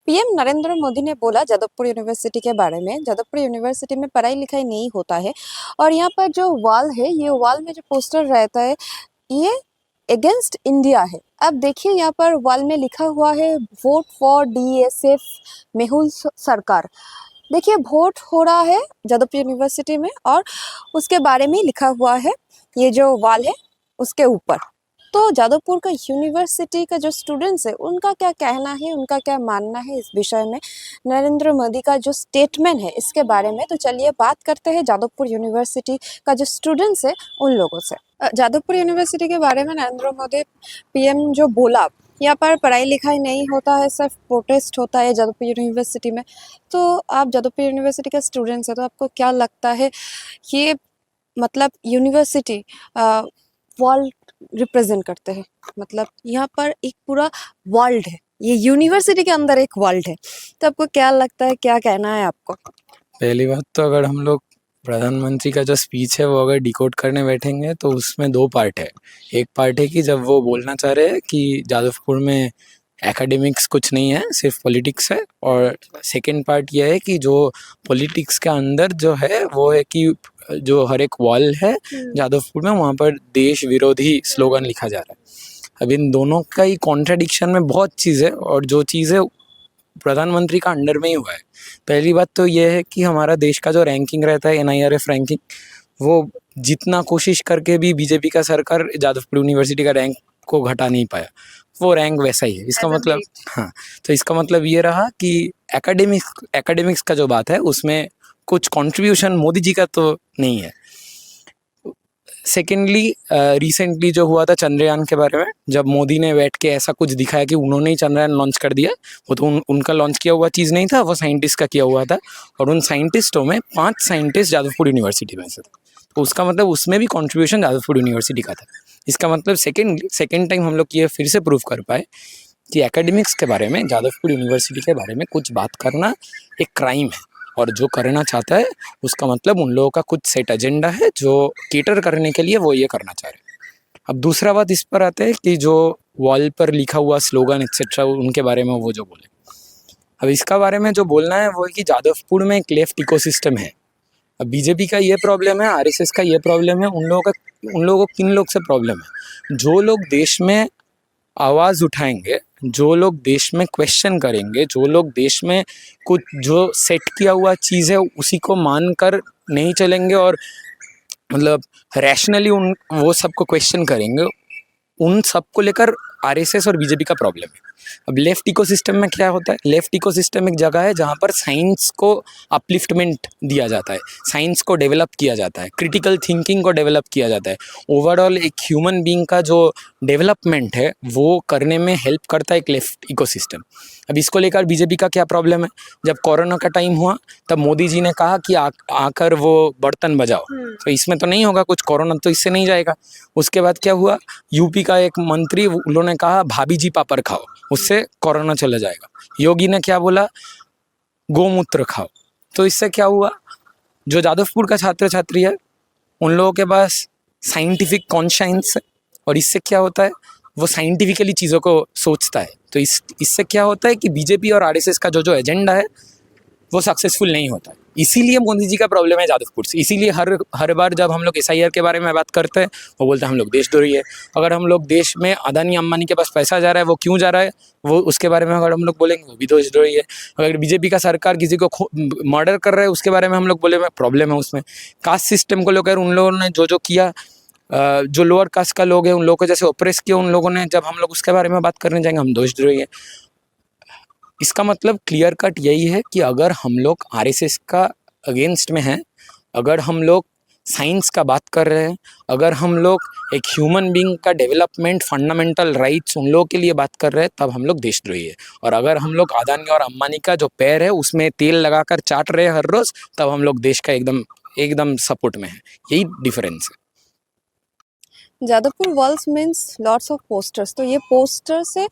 PM Narendra Modi ने बोला Jadavpur university के बारे में। जादवपुर यूनिवर्सिटी में पढ़ाई लिखाई नहीं होता है और यहाँ पर जो वॉल है, ये वॉल में जो पोस्टर रहता है, ये अगेंस्ट इंडिया है। अब देखिए यहाँ पर वॉल में लिखा हुआ है वोट फॉर डीएसएफ मेहुल सरकार। देखिए वोट हो रहा है जादवपुर यूनिवर्सिटी में और उसके बारे में लिखा हुआ है ये जो वॉल है उसके ऊपर। तो जादवपुर का यूनिवर्सिटी का जो स्टूडेंट्स है उनका क्या कहना है, उनका क्या मानना है इस विषय में, नरेंद्र मोदी का जो स्टेटमेंट है इसके बारे में। तो चलिए बात करते हैं जादवपुर यूनिवर्सिटी का जो स्टूडेंट्स है उन लोगों से। जादवपुर यूनिवर्सिटी के बारे में नरेंद्र मोदी पीएम जो बोला, यहाँ पर पढ़ाई लिखाई नहीं होता है, सिर्फ प्रोटेस्ट होता है जादवपुर यूनिवर्सिटी में। तो आप जादवपुर यूनिवर्सिटी का स्टूडेंट्स है, तो आपको क्या लगता है ये मतलब यूनिवर्सिटी वर्ल्ड रिप्रेजेंट करते हैं? मतलब यहाँ पर एक पूरा वर्ल्ड है, ये यूनिवर्सिटी के अंदर एक वर्ल्ड है। तो आपको क्या लगता है, क्या कहना है आपको? पहली बात तो अगर हम लोग प्रधानमंत्री का जो स्पीच है वो अगर डिकोड करने बैठेंगे तो उसमें दो पार्ट है। एक पार्ट है कि जब वो बोलना चाह रहे हैं कि जादवपुर में एकेडमिक्स कुछ नहीं है, सिर्फ पॉलिटिक्स है, और सेकंड पार्ट ये है कि जो पॉलिटिक्स के अंदर जो है वो है कि जो हर एक वॉल है जादवपुर में, वहाँ पर देश विरोधी स्लोगन लिखा जा रहा है। अब इन दोनों का ही कॉन्ट्राडिक्शन में बहुत चीज़ है, और जो चीज़ है प्रधानमंत्री का अंडर में ही हुआ है। पहली बात तो ये है कि हमारा देश का जो रैंकिंग रहता है, NIRF रैंकिंग, वो जितना कोशिश करके भी बीजेपी का सरकार जादवपुर यूनिवर्सिटी का रैंक को घटा नहीं पाया, वो रैंक वैसा ही है। इसका मतलब हाँ, तो इसका मतलब ये रहा कि एकेडमिक्स का जो बात है उसमें कुछ कंट्रीब्यूशन मोदी जी का तो नहीं है। सेकेंडली रिसेंटली जो हुआ था चंद्रयान के बारे में, जब मोदी ने बैठ के ऐसा कुछ दिखाया कि उन्होंने ही चंद्रयान लॉन्च कर दिया, वो तो उनका लॉन्च किया हुआ चीज़ नहीं था, वो साइंटिस्ट का किया हुआ था, और उन साइंटिस्टों में 5 साइंटिस्ट जादवपुर यूनिवर्सिटी में से थे। तो उसका मतलब उसमें भी कॉन्ट्रीब्यूशन जादवपुर यूनिवर्सिटी का था। इसका मतलब सेकेंड टाइम हम लोग ये फिर से प्रूव कर पाए कि एकेडमिक्स के बारे में, जादवपुर यूनिवर्सिटी के बारे में कुछ बात करना एक क्राइम है, और जो करना चाहता है उसका मतलब उन लोगों का कुछ सेट एजेंडा है जो केटर करने के लिए वो ये करना चाह रहे हैं। अब दूसरा बात इस पर आते हैं कि जो वॉल पर लिखा हुआ स्लोगन एक्सेट्रा उनके बारे में वो जो बोले, अब इसका बारे में जो बोलना है वो है कि जादवपुर में एक लेफ्ट इकोसिस्टम है। अब बीजेपी का ये प्रॉब्लम है, RSS का ये प्रॉब्लम है, उन लोगों को किन लोग से प्रॉब्लम है? जो लोग देश में आवाज़ उठाएंगे, जो लोग देश में क्वेश्चन करेंगे, जो लोग देश में कुछ जो सेट किया हुआ चीज़ है उसी को मानकर नहीं चलेंगे और मतलब रैशनली उन वो सबको क्वेश्चन करेंगे, उन सबको लेकर RSS और बीजेपी का प्रॉब्लम है। अब लेफ्ट इकोसिस्टम में क्या होता है? लेफ्ट इकोसिस्टम एक जगह है जहाँ पर साइंस को अपलिफ्टमेंट दिया जाता है, साइंस को डेवलप किया जाता है, क्रिटिकल थिंकिंग को डेवलप किया जाता है। ओवरऑल एक ह्यूमन बीइंग का जो डेवलपमेंट है वो करने में हेल्प करता है एक लेफ्ट इकोसिस्टम। अब इसको लेकर बीजेपी का क्या प्रॉब्लम है? जब कोरोना का टाइम हुआ तब मोदी जी ने कहा कि आकर वो बर्तन बजाओ, तो इसमें तो नहीं होगा कुछ, कोरोना तो इससे नहीं जाएगा। उसके बाद क्या हुआ? यूपी का एक मंत्री, उन्होंने कहा भाभी जी पापड़ खाओ, उससे कोरोना चला जाएगा। योगी ने क्या बोला? गोमूत्र खाओ। तो इससे क्या हुआ? जो जादवपुर का छात्र छात्री है उन लोगों के पास साइंटिफिक कॉन्शियंस है, और इससे क्या होता है? वो साइंटिफिकली चीज़ों को सोचता है। तो इससे क्या होता है कि बीजेपी और RSS का जो एजेंडा है वो सक्सेसफुल नहीं होता है। इसीलिए मोदी जी का प्रॉब्लम है जादवपुर से। इसीलिए हर बार जब हम लोग SIR के बारे में बात करते हैं वो बोलते हैं हम लोग देशद्रोही है। अगर हम लोग देश में अदानी अंबानी के पास पैसा जा रहा है, वो क्यों जा रहा है, वो उसके बारे में अगर हम लोग बोलेंगे वो भी देशद्रोही है। अगर बीजेपी का सरकार किसी को मर्डर कर रहा है उसके बारे में हम लोग बोले प्रॉब्लम है उसमें। कास्ट सिस्टम को लेकर उन लोगों ने जो किया, जो लोअर कास्ट का लोग हैं उन लोगों को जैसे ऑपरेस किया उन लोगों ने, जब हम लोग उसके बारे में बात करने जाएंगे हम देशद्रोही है। इसका मतलब क्लियर कट यही है कि अगर हम लोग RSS का अगेंस्ट में हैं, अगर हम लोग साइंस का बात कर रहे हैं, अगर हम लोग एक ह्यूमन बीइंग का डेवलपमेंट, फंडामेंटल राइट्स उन लोगों के लिए बात कर रहे हैं, तब हम लोग देशद्रोही है। और अगर हम लोग अदानी और अंबानी का जो पैर है उसमें तेल लगाकर चाट रहे हैं हर रोज, तब हम लोग देश का एकदम सपोर्ट में है। यही डिफरेंस है। Jadavpur walls means lots of posters. तो ये पोस्टर से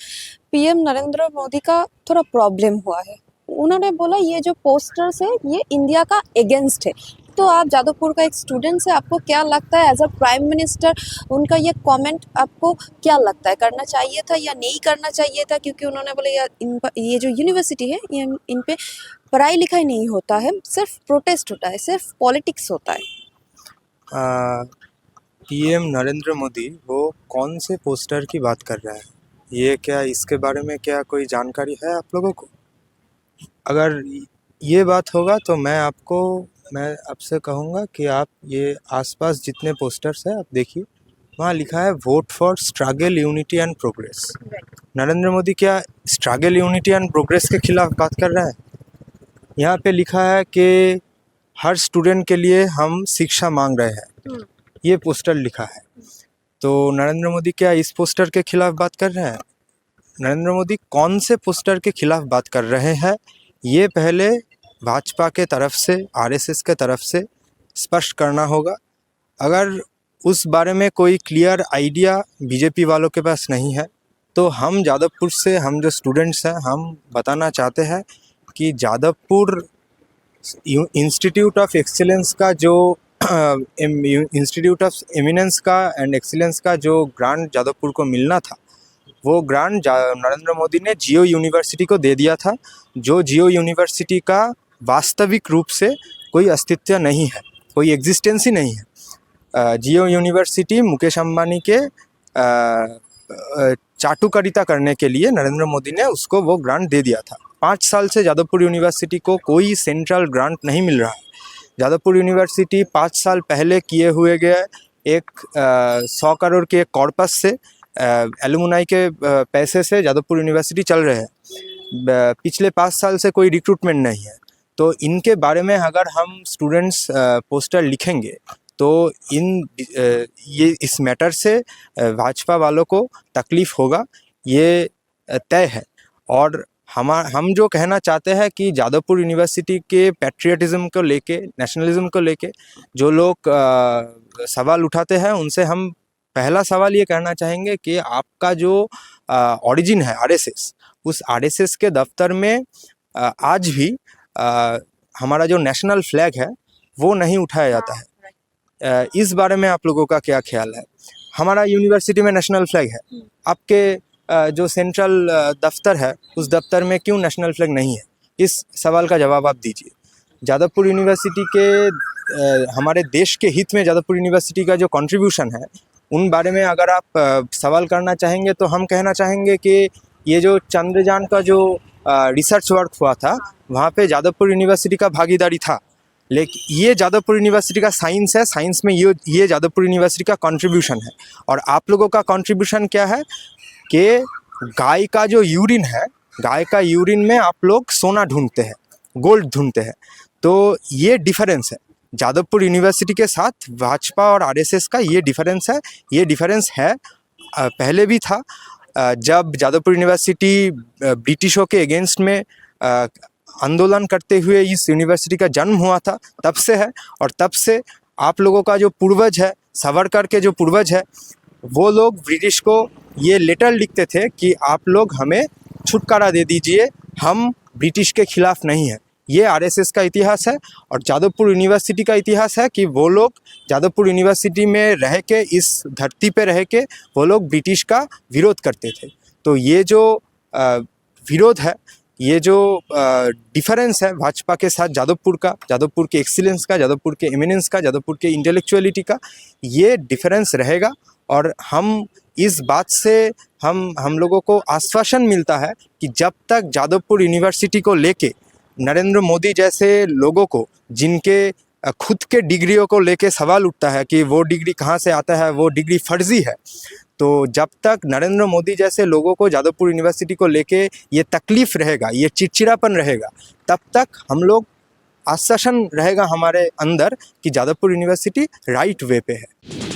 पीएम नरेंद्र मोदी का थोड़ा प्रॉब्लम हुआ है। उन्होंने बोला ये जो पोस्टर्स है ये इंडिया का अगेंस्ट है। तो आप जादवपुर का एक स्टूडेंट है, आपको क्या लगता है एज अ प्राइम मिनिस्टर उनका ये कमेंट आपको क्या लगता है, करना चाहिए था या नहीं करना चाहिए था? क्योंकि उन्होंने बोले यार ये जो यूनिवर्सिटी है ये इन पे पढ़ाई लिखाई नहीं होता है, सिर्फ प्रोटेस्ट होता है, सिर्फ पॉलिटिक्स होता है। पीएम नरेंद्र मोदी वो कौन से पोस्टर की बात कर रहा है, ये क्या इसके बारे में क्या कोई जानकारी है आप लोगों को? अगर ये बात होगा तो मैं आपसे कहूँगा कि आप ये आसपास जितने पोस्टर्स हैं आप देखिए, वहाँ लिखा है vote for struggle unity and progress. Narendra Modi क्या स्ट्रगल यूनिटी एंड प्रोग्रेस के खिलाफ बात कर रहा है? यहाँ पे लिखा है कि हर स्टूडेंट के लिए हम शिक्षा मांग रहे हैं, ये पोस्टर लिखा है। तो नरेंद्र मोदी क्या इस पोस्टर के खिलाफ बात कर रहे हैं? नरेंद्र मोदी कौन से पोस्टर के खिलाफ बात कर रहे हैं, ये पहले भाजपा के तरफ से, आरएसएस के तरफ से स्पष्ट करना होगा। अगर उस बारे में कोई क्लियर आइडिया बीजेपी वालों के पास नहीं है तो हम जादवपुर से, हम जो स्टूडेंट्स हैं, हम बताना चाहते हैं कि जादवपुर इंस्टीट्यूट ऑफ एक्सीलेंस का जो इंस्टीट्यूट ऑफ एमिनेंस का एंड एक्सीलेंस का जो ग्रांट जादवपुर को मिलना था, वो ग्रांट नरेंद्र मोदी ने जियो यूनिवर्सिटी को दे दिया था, जो जियो यूनिवर्सिटी का वास्तविक रूप से कोई अस्तित्व नहीं है, कोई एग्जिस्टेंस ही नहीं है। जियो यूनिवर्सिटी मुकेश अंबानी के चाटुकारिता करने के लिए नरेंद्र मोदी ने उसको वो ग्रांट दे दिया था। 5 साल से जादवपुर यूनिवर्सिटी को कोई सेंट्रल ग्रांट नहीं मिल रहा है। जादवपुर यूनिवर्सिटी 5 साल पहले किए हुए गए एक 100 करोड़ के कॉर्पस से, एलुमनाई के पैसे से जादवपुर यूनिवर्सिटी चल रहे हैं। पिछले 5 साल से कोई रिक्रूटमेंट नहीं है। तो इनके बारे में अगर हम स्टूडेंट्स पोस्टर लिखेंगे तो ये इस मैटर से भाजपा वालों को तकलीफ़ होगा, ये तय है। और हम जो कहना चाहते हैं कि जादवपुर यूनिवर्सिटी के पैट्रियटिज़म को लेके, नेशनलिज्म को लेके जो लोग सवाल उठाते हैं, उनसे हम पहला सवाल ये कहना चाहेंगे कि आपका जो ओरिजिन है आरएसएस, उस आरएसएस के दफ्तर में आज भी हमारा जो नेशनल फ्लैग है वो नहीं उठाया जाता है। इस बारे में आप लोगों का क्या ख्याल है? हमारा यूनिवर्सिटी में नेशनल फ्लैग है, आपके जो सेंट्रल दफ्तर है उस दफ्तर में क्यों नेशनल फ्लैग नहीं है? इस सवाल का जवाब आप दीजिए। जादवपुर यूनिवर्सिटी के हमारे देश के हित में जादवपुर यूनिवर्सिटी का जो कंट्रीब्यूशन है, उन बारे में अगर आप सवाल करना चाहेंगे तो हम कहना चाहेंगे कि ये जो चंद्रयान का जो रिसर्च वर्क हुआ था, वहाँ पे जादवपुर यूनिवर्सिटी का भागीदारी था। लेकिन ये जादवपुर यूनिवर्सिटी का साइंस है, साइंस में ये जादवपुर यूनिवर्सिटी का कंट्रीब्यूशन है। और आप लोगों का कंट्रीब्यूशन क्या है कि गाय का जो यूरिन है, गाय का यूरिन में आप लोग सोना ढूंढते हैं, गोल्ड ढूंढते हैं। तो ये डिफरेंस है जादवपुर यूनिवर्सिटी के साथ भाजपा और आरएसएस का, ये डिफरेंस है। ये डिफरेंस है, पहले भी था जब जादवपुर यूनिवर्सिटी ब्रिटिशों के अगेंस्ट में आंदोलन करते हुए इस यूनिवर्सिटी का जन्म हुआ था, तब से है। और तब से आप लोगों का जो पूर्वज है, सावरकर के जो पूर्वज है, वो लोग ब्रिटिश को ये लेटर लिखते थे कि आप लोग हमें छुटकारा दे दीजिए, हम ब्रिटिश के खिलाफ नहीं हैं। ये आरएसएस का इतिहास है। और जादवपुर यूनिवर्सिटी का इतिहास है कि वो लोग जादवपुर यूनिवर्सिटी में रह के, इस धरती पे रह के वो लोग ब्रिटिश का विरोध करते थे। तो ये जो विरोध है, ये जो डिफरेंस है भाजपा के साथ जादवपुर का, जादवपुर के एक्सीलेंस का, जादवपुर के एमिनेंस का, जादवपुर के इंटेलेक्चुअलिटी का, ये डिफरेंस रहेगा। और हम इस बात से हम लोगों को आश्वासन मिलता है कि जब तक जादवपुर यूनिवर्सिटी को लेके नरेंद्र मोदी जैसे लोगों को, जिनके खुद के डिग्रियों को लेके सवाल उठता है कि वो डिग्री कहाँ से आता है, वो डिग्री फर्जी है, तो जब तक नरेंद्र मोदी जैसे लोगों को जादवपुर यूनिवर्सिटी को लेके ये तकलीफ़ रहेगा, ये चिड़चिड़ापन रहेगा, तब तक हम लोग, आश्वासन रहेगा हमारे अंदर कि जादवपुर यूनिवर्सिटी राइट वे पे है।